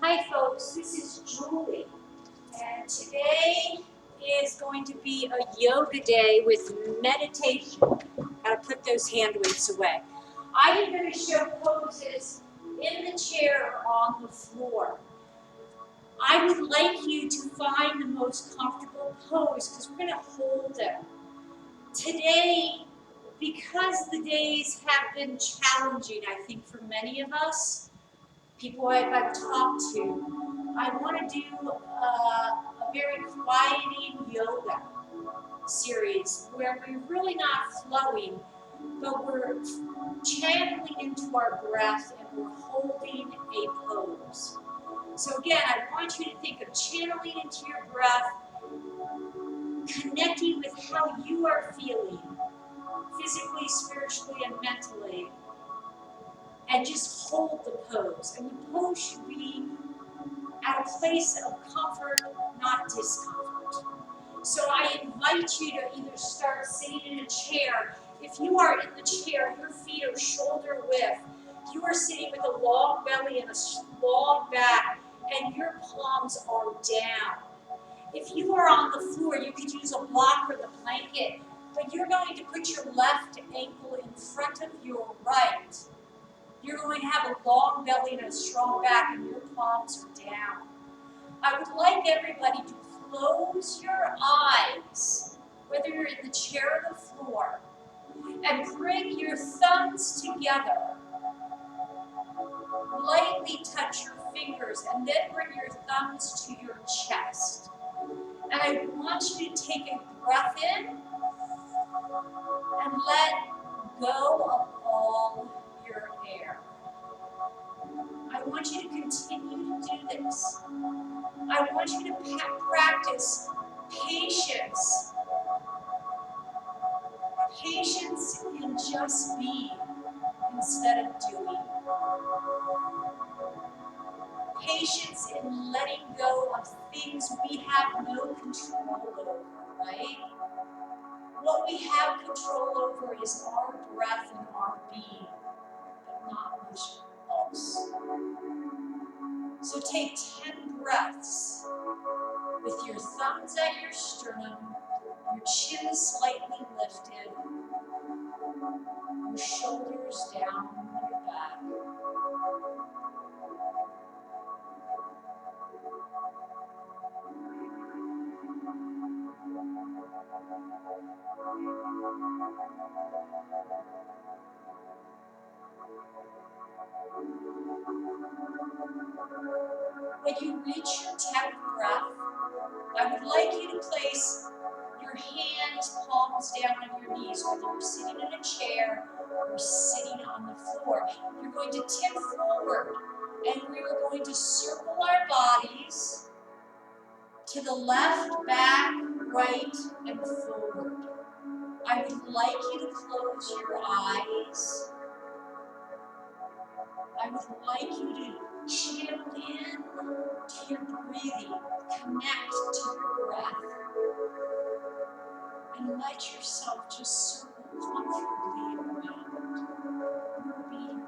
Hi folks, this is Julie, and today is going to be a yoga day with meditation. Gotta put those hand weights away. I am going to show poses in the chair or on the floor. I would like you to find the most comfortable pose because we're going to hold them. Today, because the days have been challenging, I think for many of us, people I've talked to, I want to do a very quieting yoga series where we're really not flowing, but we're channeling into our breath and we're holding a pose. So again, I want you to think of channeling into your breath, connecting with how you are feeling, physically, spiritually, and mentally, and just hold the pose. And the pose should be at a place of comfort, not discomfort. So I invite you to either start sitting in a chair. If you are in the chair, your feet are shoulder width. You are sitting with a long belly and a long back, and your palms are down. If you are on the floor, you could use a block or the blanket, but you're going to put your left ankle in front of your right. You're going to have a long belly and a strong back, and your palms are down. I would like everybody to close your eyes, whether you're in the chair or the floor, and bring your thumbs together. Lightly touch your fingers, and then bring your thumbs to your chest. And I want you to take a breath in and let go of all your air. I want you to continue to do this. I want you to practice patience. Patience in just being instead of doing. Patience in letting go of things we have no control over, right? What we have control over is our breath and our being, but not much else. So take 10 breaths with your thumbs at your sternum, your chin slightly lifted, your shoulders down your back. When you reach your 10th breath, I would like you to place your hands palms down on your knees, whether you're sitting in a chair or sitting on the floor. You're going to tip forward, and we are going to circle our bodies to the left, back, right, and forward. I would like you to close your eyes. I would like you to channel in to your breathing, connect to your breath, and let yourself just circle comfortably around. You'll be here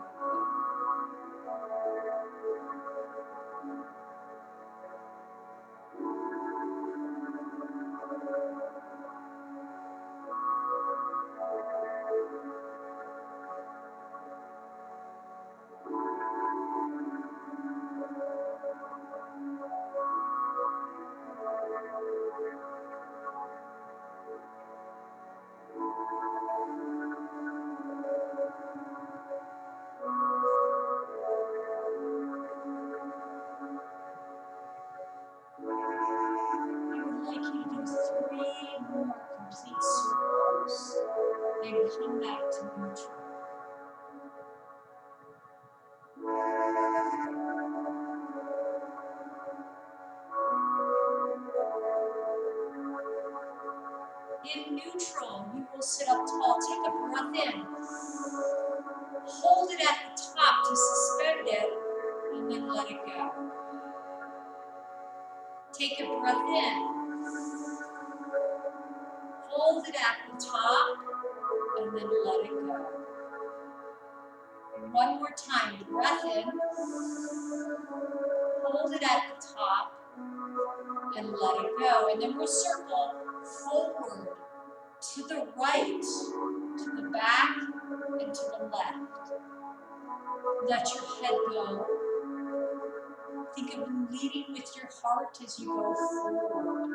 for a little I would like you to do 3 more complete circles, then come back to neutral. In neutral, you will sit up tall. Take a breath in. Hold it at the top to suspend it, and then let it go. Take a breath in. Hold it at the top, and then let it go. And one more time, breath in. hold it at the top and let it go. And then we'll circle forward, to the right, to the back, and to the left. Let your head go. Think of you leading with your heart as you go forward.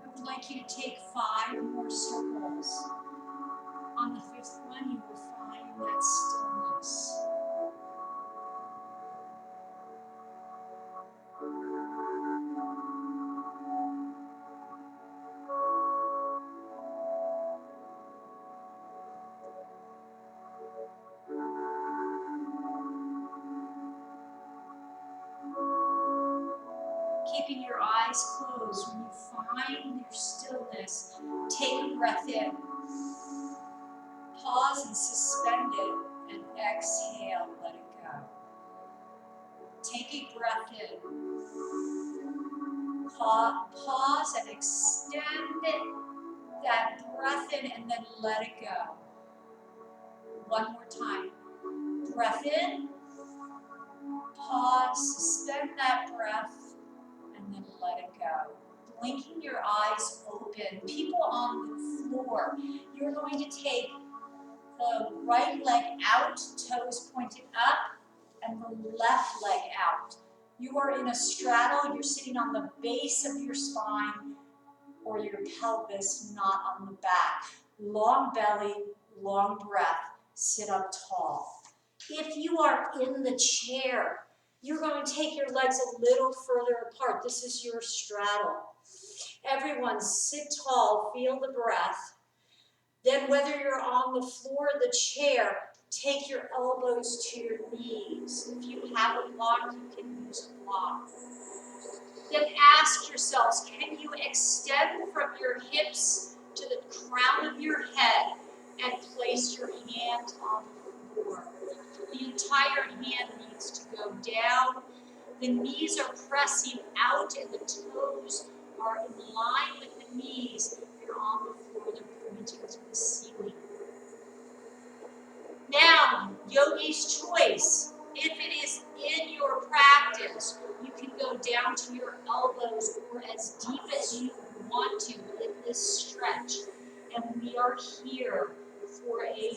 I would like you to take 5 more circles. On the 5th one, you will find that stillness. Keeping your eyes closed, when you find your stillness, take a breath in. Pause and suspend it, and exhale, let it go. Take a breath in. Pause and extend that breath in, and then let it go. One more time. Breath in. Pause, suspend that breath, and then let it go. Blinking your eyes open. People on the floor, you're going to take the right leg out, toes pointed up, and the left leg out. You are in a straddle, you're sitting on the base of your spine or your pelvis, not on the back. Long belly, long breath, sit up tall. If you are in the chair, you're going to take your legs a little further apart. This is your straddle. Everyone sit tall, feel the breath. Then whether you're on the floor or the chair, take your elbows to your knees. If you have a block, you can use a block. Then ask yourselves, can you extend from your hips to the crown of your head and place your hand on the floor? The entire hand needs to go down. The knees are pressing out and the toes are in line with the knees. If you're on the floor, they're pointing to the ceiling. Now, yogi's choice. If it is in your practice, you can go down to your elbows or as deep as you want to in this stretch. And we are here for a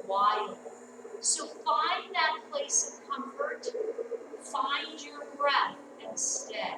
while. So find that place of comfort, find your breath, and stay.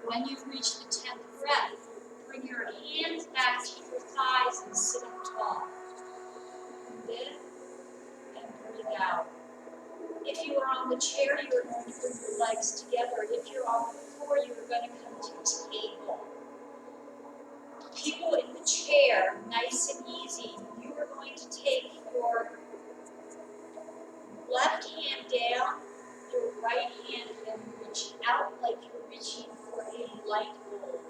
When you reach the 10th breath, bring your hands back to your thighs and sit up tall. Breathe in and breathe out. If you are on the chair, you are going to bring your legs together. If you're on the floor, you are going to come to table. People in the chair, nice and easy, you are going to take your left hand down, your right hand, and reach out like you're reaching for a light bulb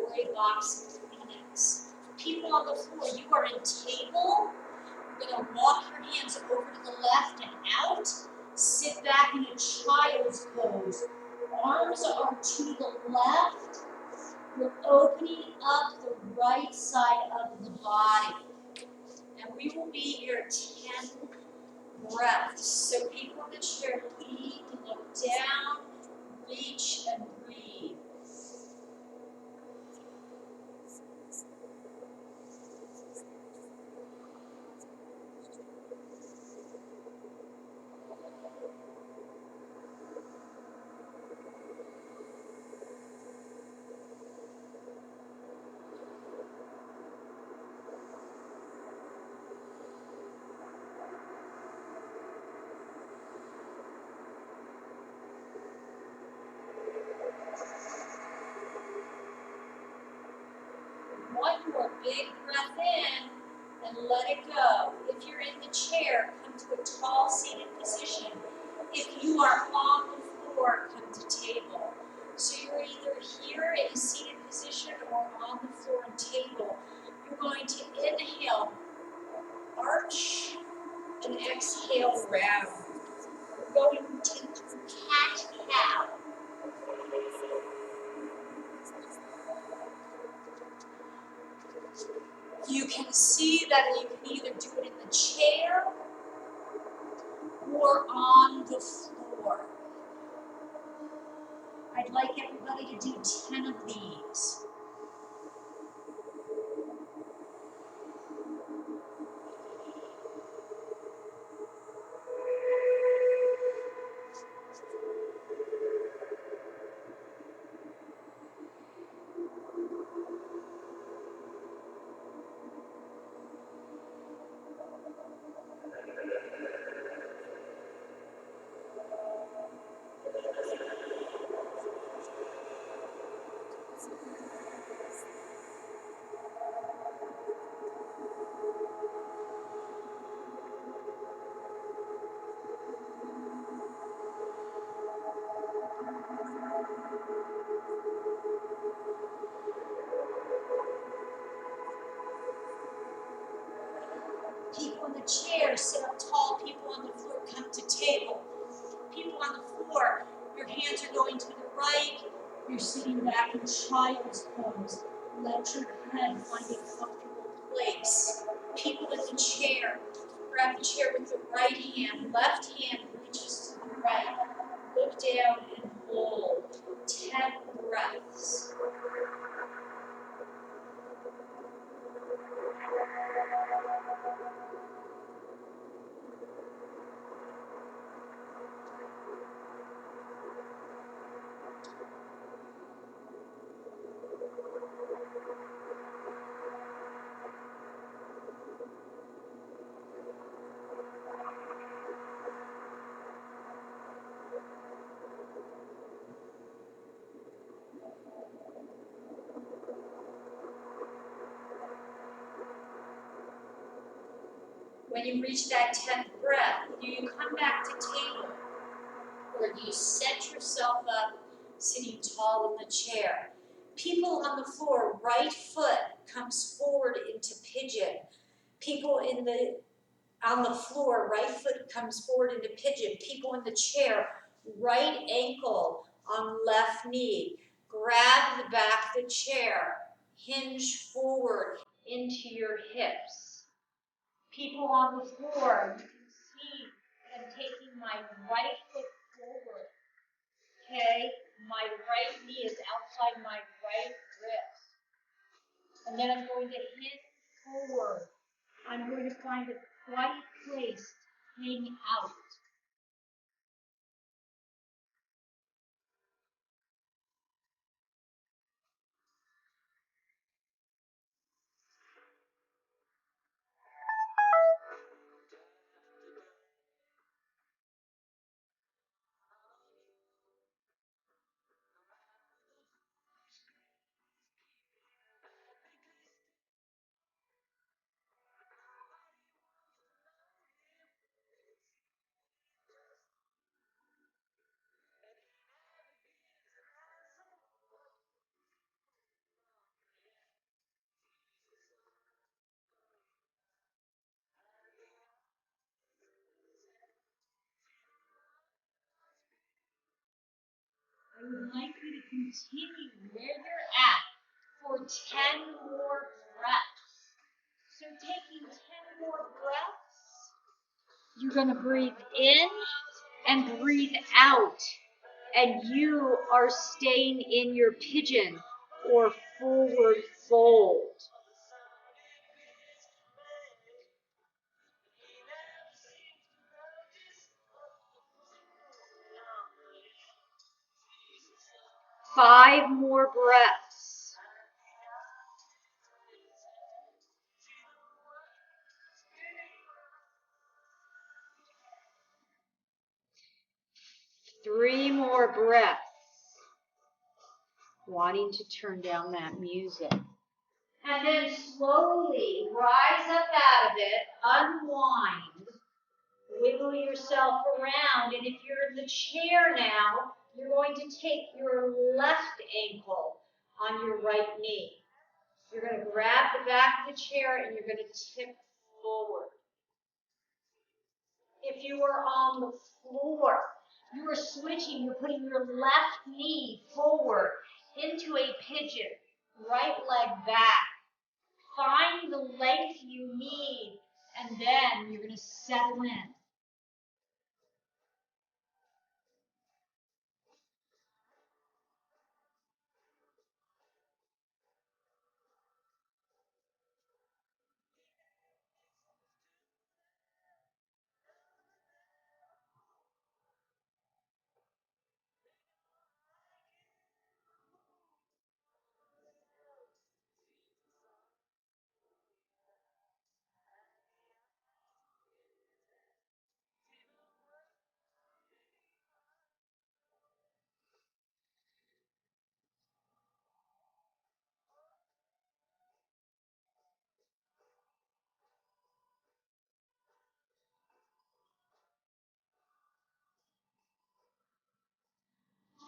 or a box of Kleenex. People on the floor, you are in table. You're going to walk your hands over to the left and out. Sit back in a child's pose. Arms are to the left. You're opening up the right side of the body. And we will be here 10 breaths. So people in the chair lead to look down, reach, and breathe. One more big breath in and let it go. If you're in the chair, come to a tall seated position. If you are on the floor, come to table. So you're either here in a seated position or on the floor and table. You're going to inhale, arch, and exhale round. We're going to cat-cow. You can see that you can either do it in the chair or on the floor. I'd like everybody to do 10 of these. People in the chair, sit up tall. People on the floor, come to table. People on the floor, your hands are going to the right. You're sitting back in child's pose. Let your head find a comfortable place. People in the chair, grab the chair with the right hand. Left hand reaches to the right. Look down and hold. 10 breaths. When you reach that 10th breath, do you come back to table? Or do you set yourself up sitting tall in the chair? People on the floor, right foot comes forward into pigeon. People on the floor, right foot comes forward into pigeon. People in the chair, right ankle on left knee. Grab the back of the chair. Hinge forward into your hips. People on the floor, you can see that I'm taking my right foot forward. Okay, my right knee is outside my right wrist. And then I'm going to hinge forward. I'm going to find a quiet place to hang out. would like you to continue where you're at for 10 more breaths. So taking 10 more breaths, you're going to breathe in and breathe out. And you are staying in your pigeon or forward fold. Five more breaths. Three more breaths. Wanting to turn down that music. And then slowly rise up out of it, unwind, wiggle yourself around, and if you're in the chair now, you're going to take your left ankle on your right knee. You're going to grab the back of the chair and you're going to tip forward. If you are on the floor, you are switching, you're putting your left knee forward into a pigeon, right leg back. Find the length you need, and then you're going to settle in.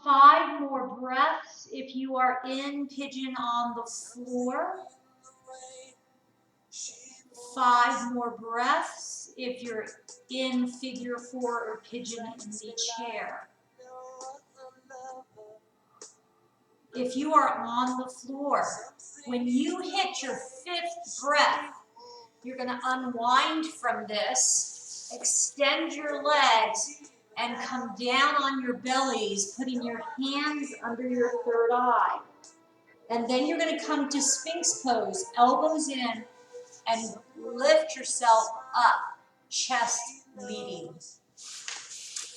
Five more breaths if you are in pigeon on the floor. 5 more breaths if you're in figure 4 or pigeon in the chair. If you are on the floor, when you hit your 5th breath, you're going to unwind from this, extend your legs, and come down on your bellies, putting your hands under your third eye. And then you're going to come to Sphinx pose, elbows in, and lift yourself up, chest leading.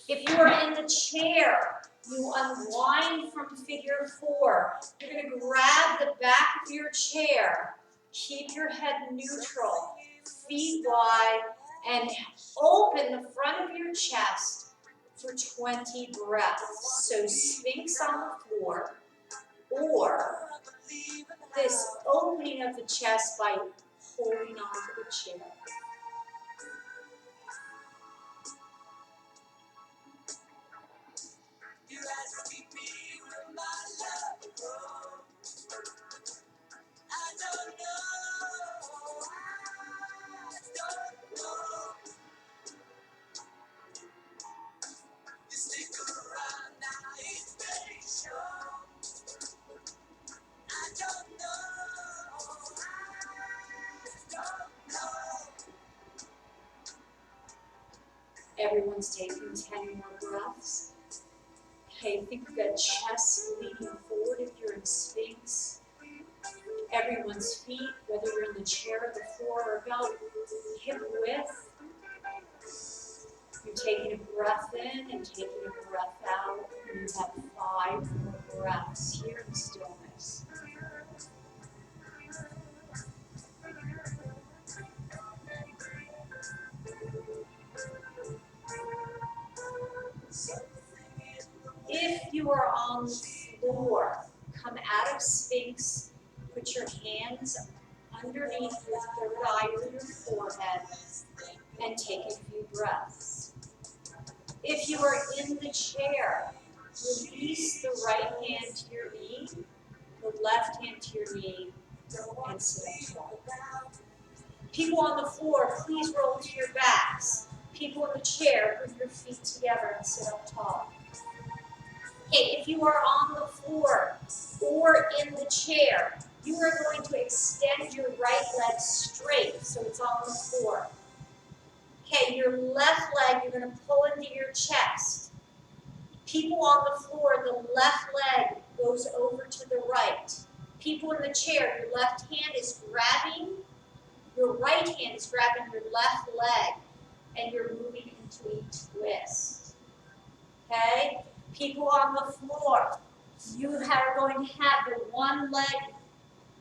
If you are in the chair, you unwind from figure 4. You're going to grab the back of your chair, keep your head neutral, feet wide, and open the front of your chest for 20 breaths. So Sphinx on the floor, or this opening of the chest by holding onto the chair. Everyone's taking 10 more breaths. Okay, think we've got chest leaning forward if you're in Sphinx. Everyone's feet, whether you're in the chair or the floor, are about hip width. You're taking a breath in and taking a breath out. And you have 5 more breaths here in stillness. If you are on the floor, come out of Sphinx, put your hands underneath your third eye or your forehead, and take a few breaths. If you are in the chair, release the right hand to your knee, the left hand to your knee, and sit up tall. People on the floor, please roll to your backs. People in the chair, bring your feet together and sit up tall. Okay, if you are on the floor or in the chair, you are going to extend your right leg straight so it's on the floor. Okay, your left leg, you're going to pull into your chest. People on the floor, the left leg goes over to the right. People in the chair, your left hand is grabbing, your right hand is grabbing your left leg, and you're moving into a twist. Okay? People on the floor, you are going to have the one leg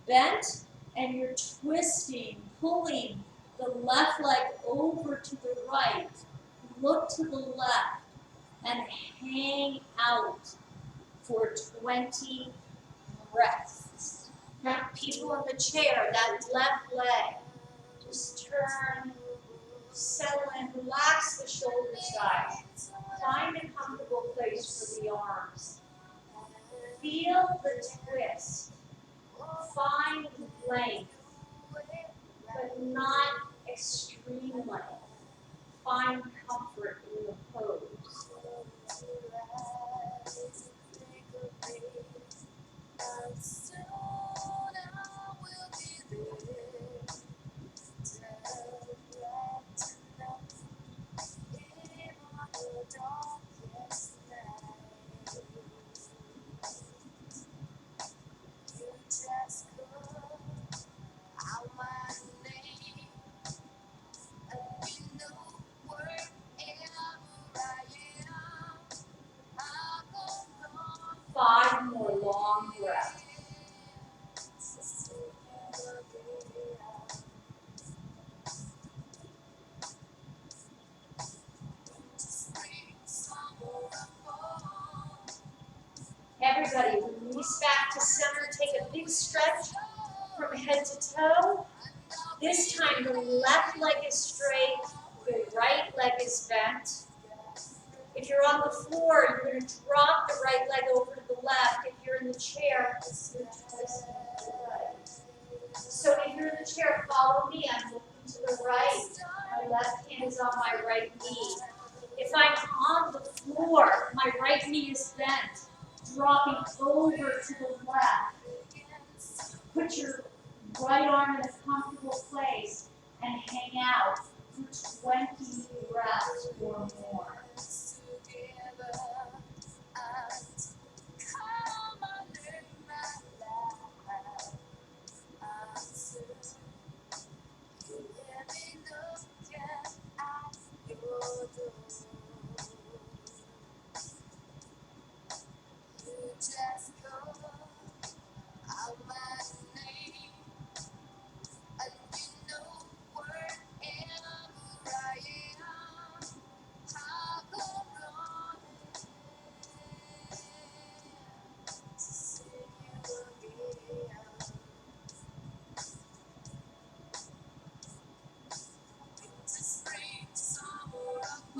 bent, and you're twisting, pulling the left leg over to the right. Look to the left and hang out for 20 breaths. Now, people in the chair, that left leg, just turn, settle in, relax the shoulders, guys. Find a comfortable place for the arms. Feel the twist. Find length, but not extreme length. Find comfort in the pose. Five more long breaths. Everybody, release back to center. Take a big stretch from head to toe. This time the left leg is straight, the right leg is bent. If you're on the floor, you're going to drop the right leg over to the left. If you're in the chair, you're twisting to the right. So if you're in the chair, follow me. I'm looking to the right. My left hand is on my right knee. If I'm on the floor, my right knee is bent, dropping over to the left. Put your right arm in a comfortable place and hang out for 20 breaths or more.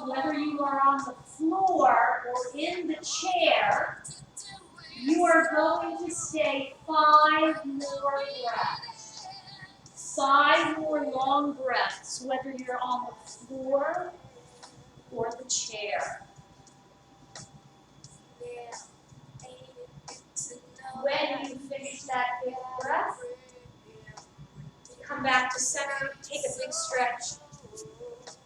Whether you are on the floor or in the chair, you are going to stay 5 more breaths. 5 more long breaths, whether you're on the floor or the chair. When you finish that big breath, come back to center, take a big stretch.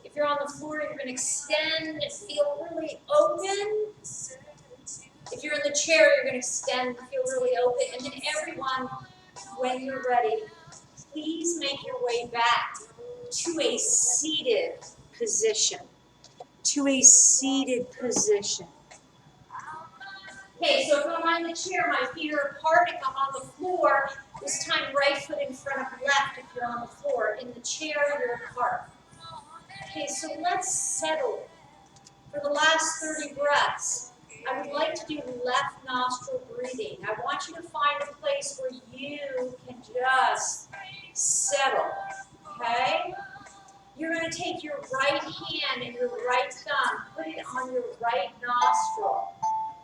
If you're on the floor, you're going to extend and feel really open. If you're in the chair, you're going to extend and feel really open. And then everyone, when you're ready, please make your way back to a seated position. To a seated position. Okay, so if I'm on the chair, my feet are apart. If I'm on the floor, this time right foot in front of left if you're on the floor. In the chair, you're apart. Okay, so let's settle. For the last 30 breaths, I would like to do left nostril breathing. I want you to find a place where you can just settle, okay? You're going to take your right hand and your right thumb, put it on your right nostril,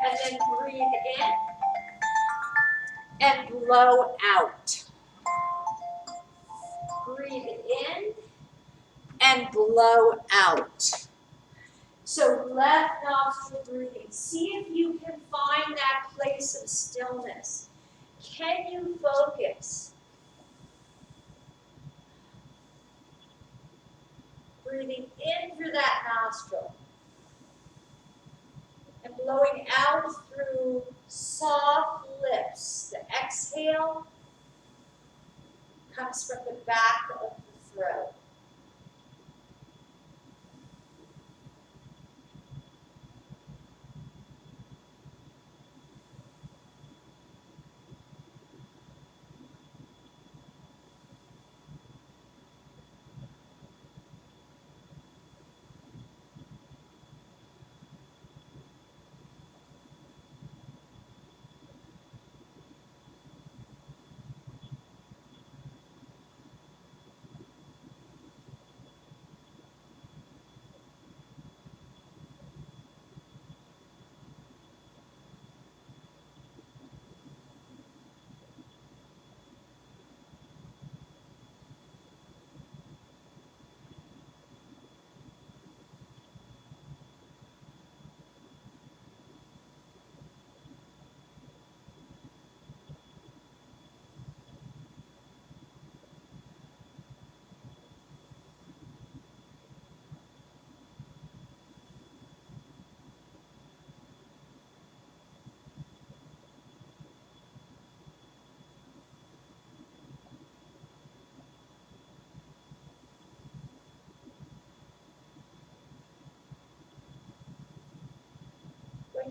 and then breathe in and blow out. Breathe in and blow out. So left nostril breathing. See if you can find that place of stillness. Can you focus? Breathing in through that nostril and blowing out through soft lips. The exhale comes from the back of the throat.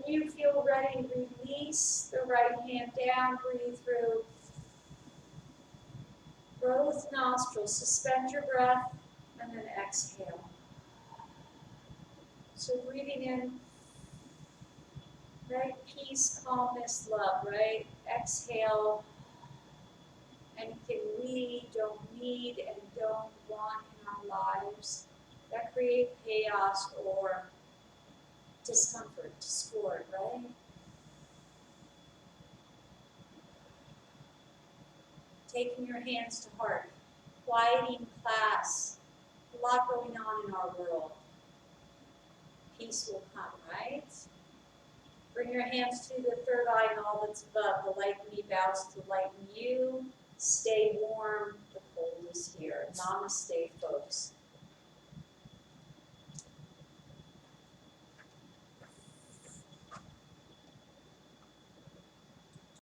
When you feel ready, release the right hand down, breathe through both nostrils, suspend your breath, and then exhale. So breathing in, right, peace, calmness, love, right? Exhale, anything we don't need and don't want in our lives that create chaos or discomfort, discord, right? Taking your hands to heart, quieting class, a lot going on in our world. Peace will come, right? Bring your hands to the third eye and all that's above. The light in me bows to lighten you. Stay warm. The cold is here. Namaste, folks.